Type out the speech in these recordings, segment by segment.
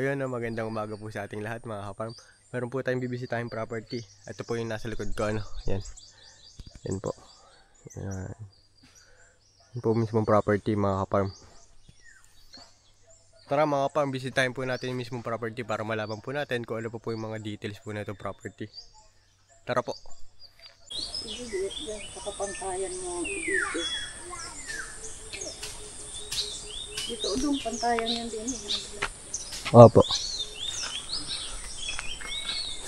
ayun na, magandang umaga po sa ating lahat mga kaparm. Meron po tayong bibisitahing property. Ito po yung nasa likod ko, ano. Yan. Yan po. Yan. Yan po mismong property mga kaparm. Tara mga kaparm, bisitahin po natin yung mismong property para malaman po natin kung ano po yung mga details po na itong property. Tara po. Pakapantayan mo dito. Dito udong pantayan yan din. Opo.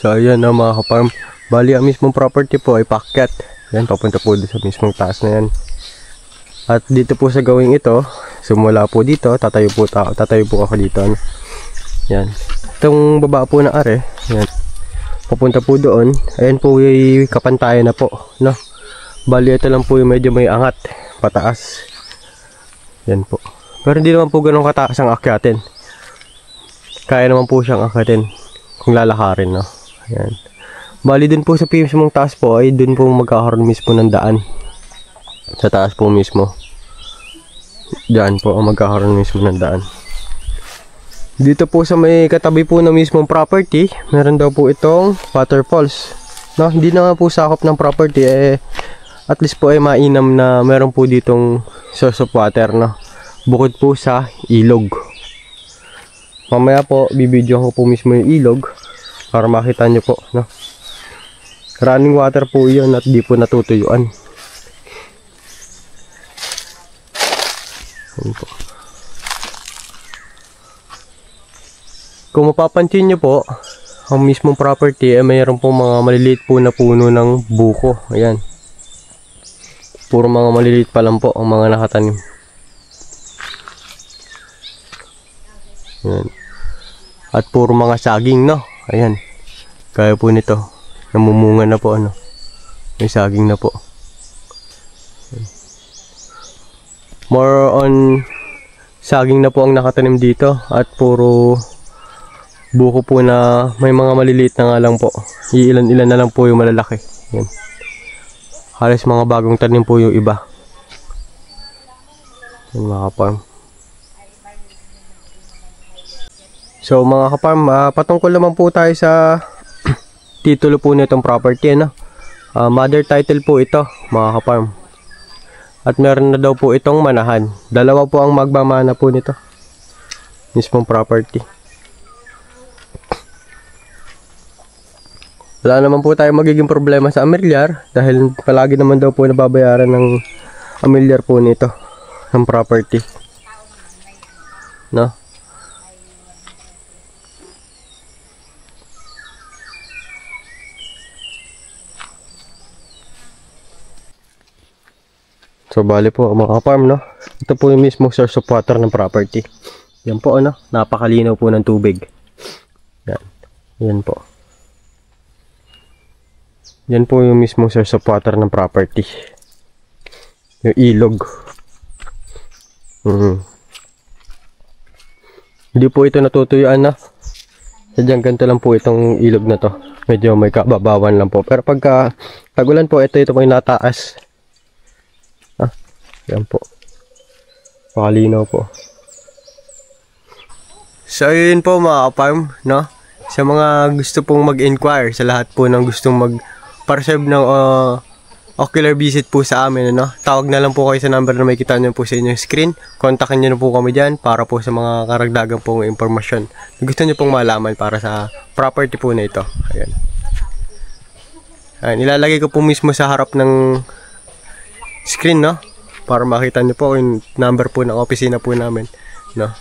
So ayan na mga kaparm. Bali ang mismong property po ay paakyat. Yan, papunta po sa mismong taas na yan. At dito po sa gawing ito, simula po dito, tatayo po ako dito. Ano? Yan. Itong baba po na are, yan. Papunta po doon. Ayan po yung kapantayan na po, no? Bali ito lang po yung medyo may angat, pataas. Yan po. Pero hindi naman po ganun kataas ang akyatin. Kaya naman po siyang akyatin kung lalakarin, no? Ayan. Bali dun po sa mismong taas po ay dun po magkakaroon mismo ng daan. Sa taas po mismo. Diyan po ang magkakaroon mismo ng daan. Dito po sa may katabi po na mismong property, meron daw po itong waterfalls. No, hindi na nga po sakop ng property, at least po ay mainam na meron po ditong source of water, no. Bukod po sa ilog. Mamaya po bibidyo ko po mismo yung ilog para makita nyo po, no. Running water po 'yon at di po natutuyuan. Po. Kung mapapansin nyo po, ang mismong property ay mayroon po mga maliliit po na puno ng buko. Ayan. Puro mga maliliit pa lang po ang mga nakatanim. Ayan. At puro mga saging, no? Ayan. Kaya po nito. Namumunga na po, ano. May saging na po. More on saging na po ang nakatanim dito. At puro buko po na may mga maliliit na nga lang po. Iilan-ilan na lang po yung malalaki. Ayan. Halos mga bagong tanim po yung iba. Ayan mga kaparm. So mga kaparm, patungkol naman po tayo sa titulo po nitong property, ano? Mother title po ito mga kaparm. At meron na daw po itong manahan. Dalawa po ang magmamana po nito. Mismong property. Wala naman po tayo magiging problema sa amilyar dahil palagi naman daw po nababayaran ng amilyar po nito ng property, no? So bali po mga farm, no? Ito po yung mismo source of water ng property. Yan po, ano? Napakalinaw po ng tubig. Yan. Yan po. Yan po yung mismong source of water ng property. Yung ilog. Hindi po ito natutuyuan, na. Sadyang ganito lang po itong ilog na to. Medyo may kababawan lang po. Pero pagka tagulan po, ito po yung nataas. Yan po. Pakalinaw po. So yun po mga farm, no? Sa mga gusto pong mag-inquire, sa lahat po ng gustong mag-parserve ng ocular visit po sa amin, no? Tawag na lang po kayo sa number na may kita nyo po sa inyong screen. Kontakin nyo na po kami dyan para po sa mga karagdagang pong impormasyon na gusto nyo pong malaman para sa property po na ito. Ayan. Ayan, ilalagay ko po mismo sa harap ng screen, no? Para makita nyo po yung number po ng opisina po namin, no?